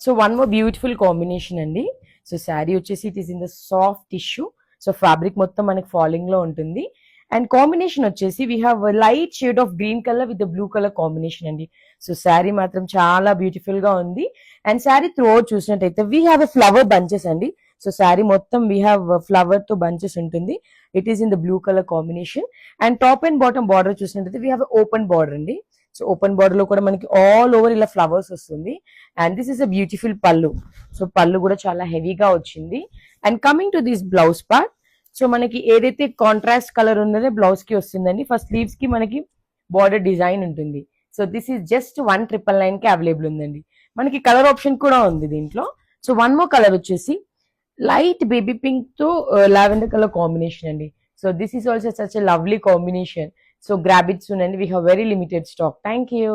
So one more beautiful combination అండి. So sari వచ్చేసి it is in the soft tissue. So fabric మొత్తం మనకి falling లో ఉంటుంది. అండ్ కాంబినేషన్ వచ్చేసి we have light shade of green colour with blue colour combination అండి. So sari మాత్రం చాలా బ్యూటిఫుల్ గా ఉంది. అండ్ శారీ త్రూ చూసినట్టయితే we have a flower bunches అండి. సో శారీ మొత్తం వీ హ్యావ్ ఫ్లవర్ తో బంచెస్ ఉంటుంది. It is in the blue colour combination. And top and bottom border చూసినట్టయితే వీ హ్యావ్ ఓపెన్ బార్డర్ అండి. సో ఓపెన్ బార్డర్ లో కూడా మనకి ఆల్ ఓవర్ ఇలా ఫ్లవర్స్ వస్తుంది. And this is a beautiful పళ్ళు. సో పళ్ళు కూడా చాలా హెవీగా వచ్చింది. And coming to this blouse part, so మనకి ఏదైతే కాంట్రాస్ట్ కలర్ ఉన్నదో బ్లౌజ్ కి వస్తుందండి. ఫస్ట్ స్లీవ్స్ కి మనకి బార్డర్ డిజైన్ ఉంటుంది. సో దిస్ ఈస్ జస్ట్ 1999 కి అవైలబుల్ ఉందండి. మనకి కలర్ ఆప్షన్ కూడా ఉంది దీంట్లో. సో వన్ మోర్ కలర్ వచ్చేసి లైట్ బేబీ పింక్ తో లావెండర్ కలర్ కాంబినేషన్ అండి. So this is also such a lovely combination. So grab it soon and we have very limited stock. Thank you.